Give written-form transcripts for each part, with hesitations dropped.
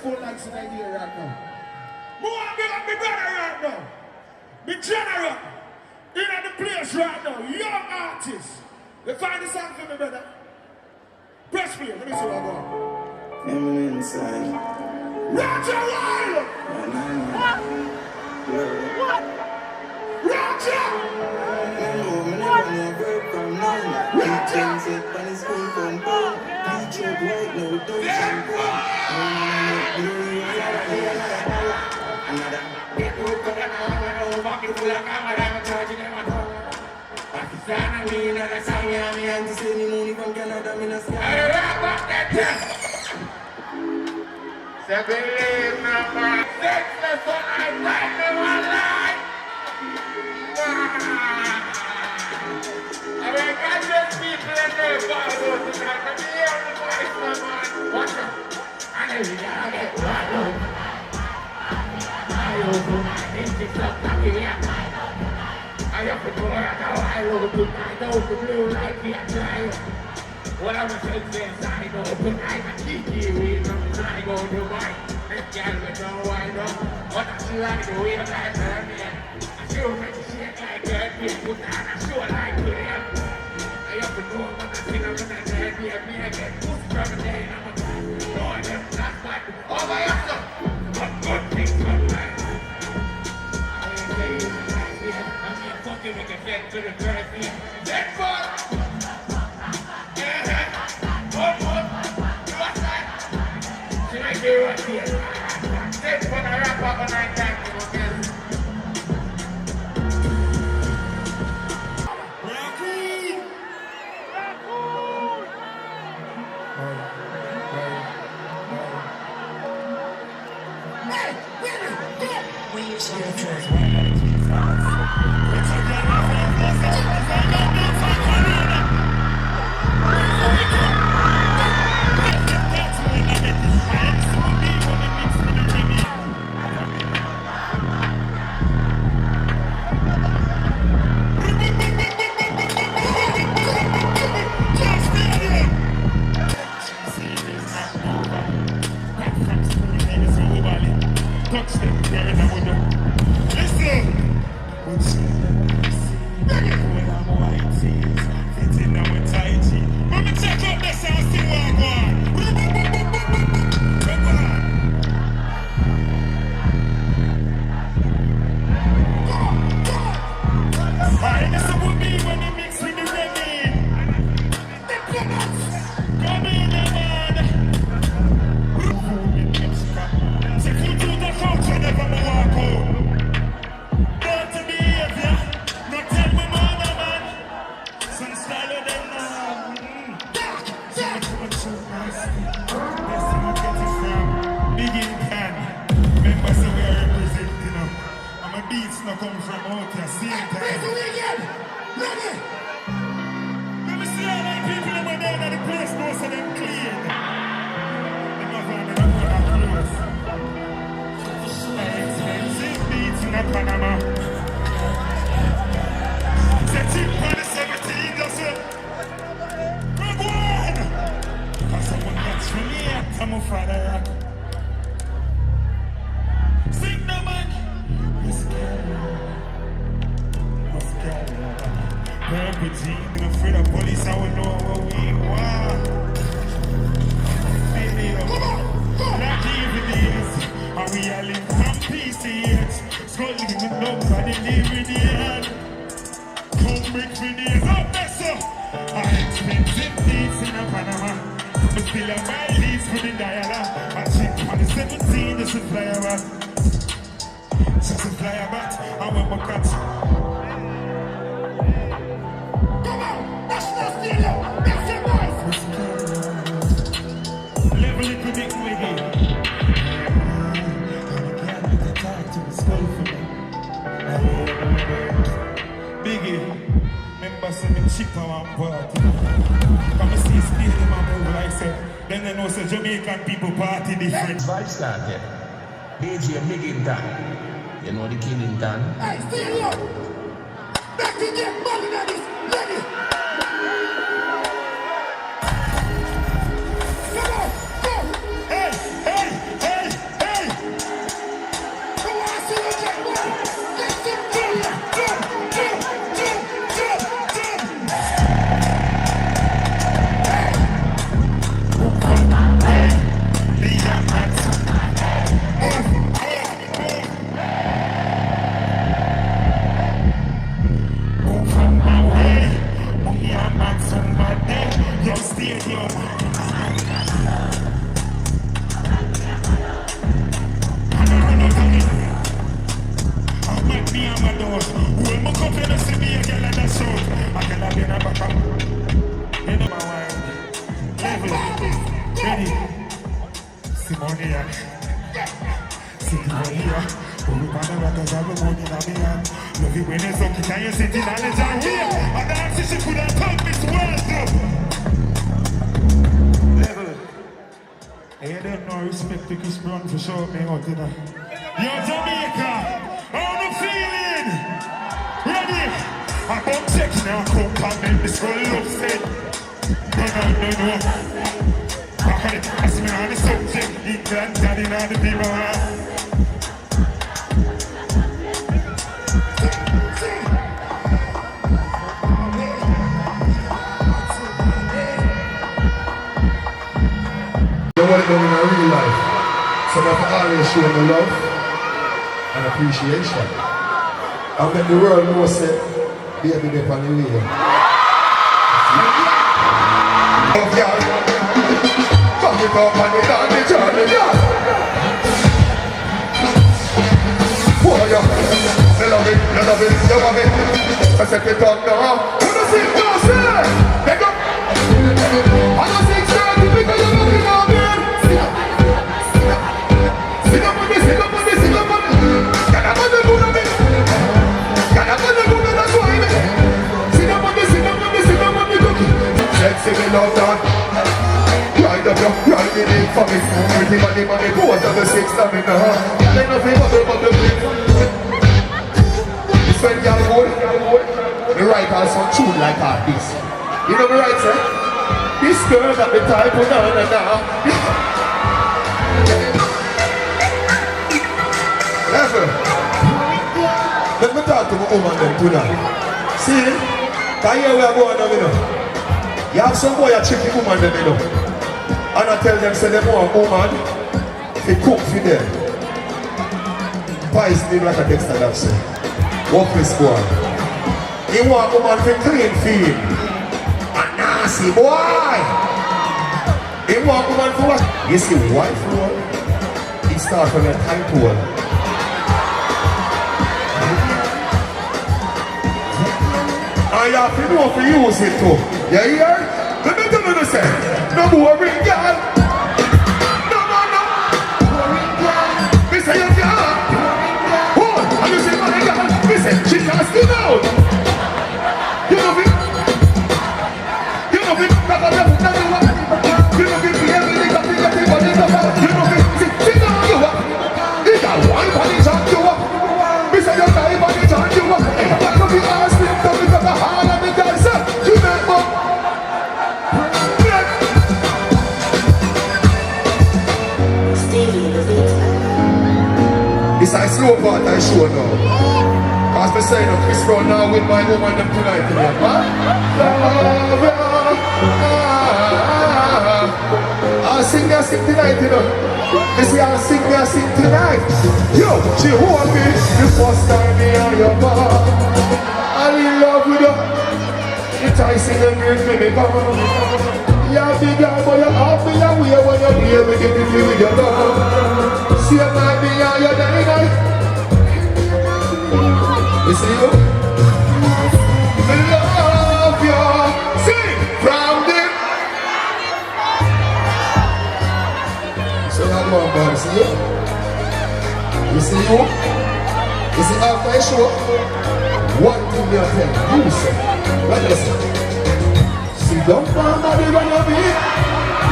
phone likes in Nigeria right now. More big up my brother right now. Me general. In the place right now. Young artists. You find the song for me, brother? Press play. Let me see what I got. Emily inside. Roger Wild! What? Roger! What? Believe number 6, that's what I like in my life. I mean, I just people in there follow us and I can hear the voice of man. Watch out. I know you gotta get right on. I over my inches up, I can hear my I have to go out now, I over to my nose, the blue light, the drive. What I was saying is I know, but I can keep you in the I go to my this guy with no white on. What I see like the way I like her, I feel like shit like that, but I sure like it. I have to go on the thing I'm gonna say, me I get pushed from the day, I'm a no, I never not like all my answer. But good things come back. I ain't saying I'm here fucking with the fed to the girl here. That far! This one I wrap up and I thank you again. When you see your choice, Then they know say Jamaican people party different. Vibe started. DJ Miggington. You know the Killington. Hey, stay up! Back to get money on this. Ready? Come on, go! Hey, hey, hey! money and sit over here. Put me on the records, have the money in my hand. Love it when it's okay, can you sit in on the jam here? And the answer she could have told me to world up. Level. You don't know respect to Chris Brown for sure, me out, you know. Yo, Jamaica, how the feeling? Ready? I bump sex now, come make this girl love say. No. Back on it, ask me on the subject. England, daddy, now the people. What it done in our real life. So I have always show them love and appreciation. And make the world know say, baby, they're on the way. Love y'all. Fuck it up and it on the journey, y'all. Boy, you love it, you love it, you love it. I said it up now. You don't see, you don't see. Make up. I don't see it's because you're looking at me. Sexy me love that. Ride up your, ride it in for me. Pretty money, pose of the six of me now. Let nothing bubble. This when y'all good. Me write all some tune like this. You know me right, sir? This girl got the type of na. Level. Let me talk to my woman then tonight. See? Can you hear where I'm going now, you know? You have some boy a tricky woman them, you know. And I tell them, say them want a woman, they cook for them. Pies live like a Dexter that say. Walk this boy. He want a woman to clean for him. A nasty boy. He want a woman for what? You see, wife role, it starts from a tight role. And you have to know if you use it too. You hear? Let me tell you this. No boring girl. No. Boring girl. Me say you can't. What? And you say my girl. Me say she can't skin out. You know it? You know it? You know it? You know it? See now you up. You got one body jump you up. Me say you got a body jump you up. Look at us. This I slow part I show now. Cause me say no Chris Brown now with my woman them tonight today. I'll sing tonight, you know. They say I'll sing tonight. Yo, she hold me the first time me on your bar. I'm in love with her. Enticing and great me come. You're big girl, but you're off in your way when you're here with you with your dog. See a man be on your day night. You see you? Love you. Sing from them. So how go on, boy? See you? You see you? You see after I show one thing me I tell you, say. Like listen. See don't find body when you beat.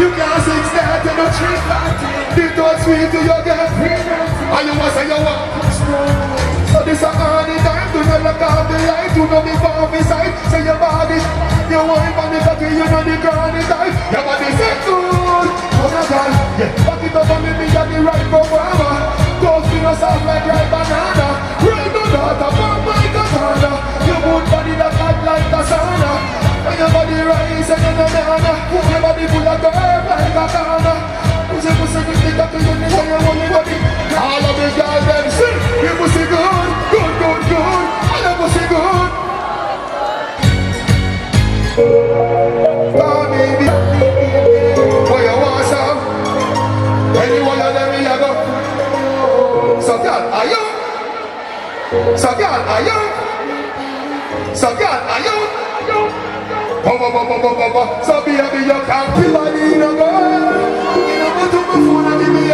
You can't sing that in the tree. The don't sweet to your girl. And you want to say you want. So this a honey time. Do not look off the light. Do not be far beside. Say your body. You want on the cocky. You know the granny type. Your body say good. Oh my God. Yeah. Back it up and me at the right performer. Those fingers soft like ripe banana. Right no daughter. Pump my katana. Your good body that hot like the sauna. And your body rise and your banana. Your body full of curve like a corner. Pussy with the cocky. You need to your whole body. All of the girls them sing. You pussy good. Good. And your pussy good. Oh baby. Boy you want some? Anyone of them me a go. So girl, are you? So girl, are you? So girl, are you? So baby, you can't be body in a girl. You know what to my phone and give me a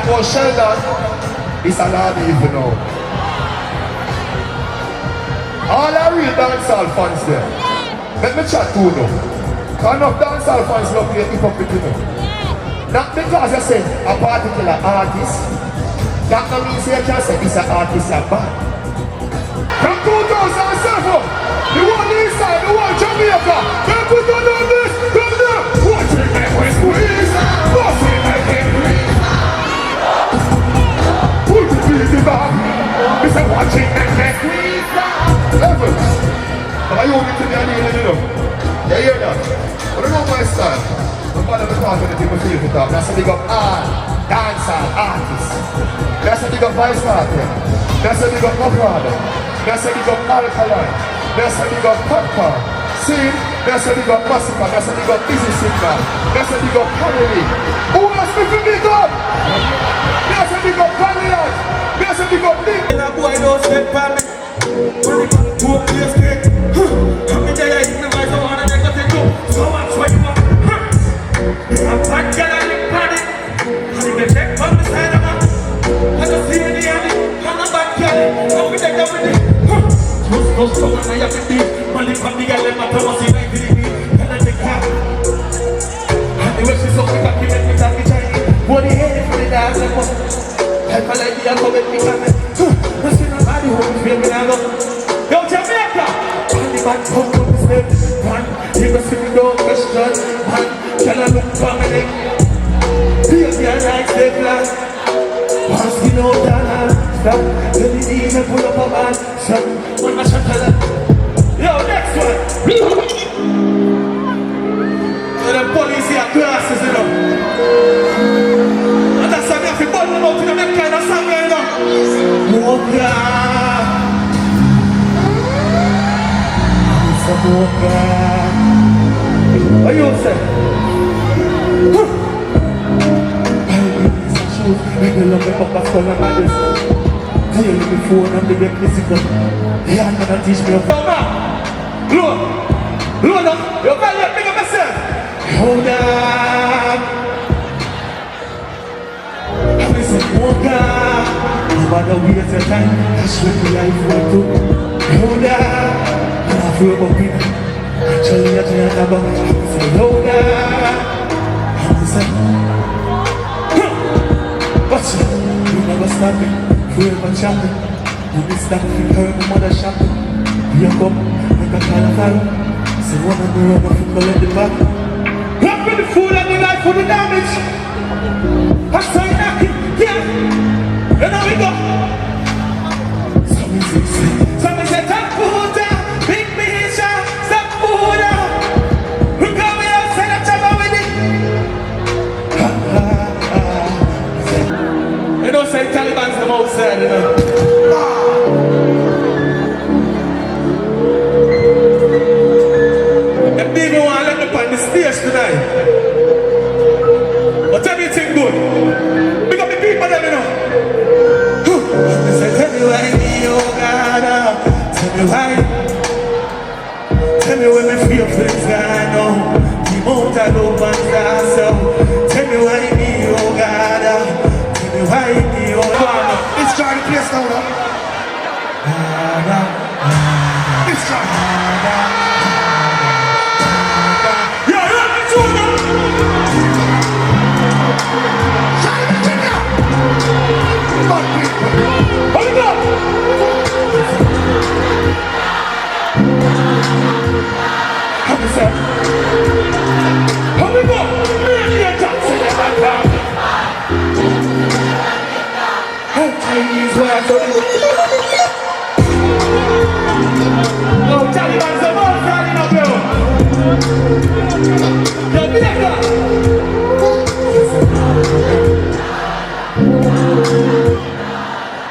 about Sheldon, it's a lot even now. All our real dancehall fans there. Let me chat to you now. Because enough dancehall fans love you hypocrite you know. Not because you say a particular artist. That don't mean you can say this artist is bad. From 2007, the one inside, the one Jamaica, they put on this, come there. Watch it make me squeeze, watch it make me breathe. Put the beat in back, we say watch it make me squeeze. Level. But you need to be a little, you know. You hear that? But I know my style. I'm going to talk to the people feel it up. That's a big up all dancehall artists. That's a big up Vice Party. That's a big up Brother. That's a big up Alkaline. That's a big up Popcorn. See? That's a big up Masicka. That's a big up Busy Singer. That's a big up Family. Who else me to big up? That's a big up Vialiant. That's a big up Big. And a boy don't step by me. When it comes to a place cake, I'm in there, I voice, I wanna make a thing go. So much what you want. I'm back, girl, I lick body. I need to check from the side of my. I just see the end. I'm a back, girl. I'm with that with it. Just come on, I have to be. Money from the girl, my promise is like the beat. Tell her to clap. And the way she's so quick, I keep it with that Chinese. What the hell is for the dance? Help her like the alcohol with me, come in. I see nobody who is feeling now. Yo, Jamaica! And the man come on the step. Man, you can see me go question. Man, can I look prominent? Feel the like step last. Once we know that, stop. Then the DJ pull up a man. Stop. When I shut her. Yo, next one. So the police here glasses, you know. And that's why we have to burn them out in that kind of song, you know. Mocha. It's a mocha. What you say? Make me love me up as well and this. Tell me before and they get physical. They are gonna teach me about that. Lord, you're very let me get myself. Hold on. I'm a smoker. No matter wait your time, that's what the life will do. Hold on. I'm a free about it. Actually, I can't about it. I'm a say, hold on. I'm a say, watch it, you never stop it, forever champion. You be stopping, her and mother shopping. You come, make a kind of fire. Say one of the rubber, you collect the back. Clap with the food and the life for the damage. I say knocking, yeah. And now we go. Some say, top food down, big mission, stop food down. Look how we outside the trouble with it. You don't say Taliban's the most sad, you know. The people want to let me on the stage tonight. But everything good. Big up the people that you know. They say, tell me why me, oh God. Tell me why. Tell me when me feel things I know. The amount I love and that's so. Tell me why me, oh God. Why me, oh God. It's trying to place now, though. It's trying. Yeah, let me do it. Hold it up. Hold it up. Hold it up. Chinese word for you. No, Taliban's the most running up here. Jamaica.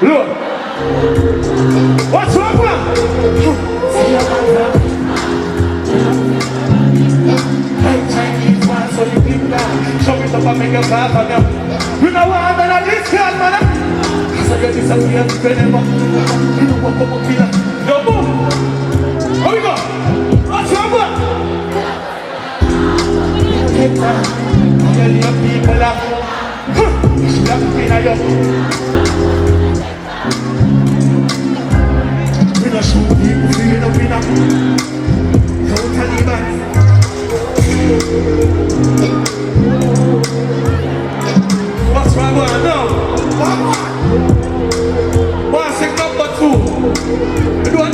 Look. What's wrong, man? Chinese word so you keep that. Show it up and make a laugh on you. You know what? I'm this girl, man. I get this up here, whenever. You know what, come up here. Yo, move. How we go? What's wrong, man? Take time. Tell your people that. You should have been yo. We not shoot people, we no winner. No Taliban. What's my word now? One sing number 2. We do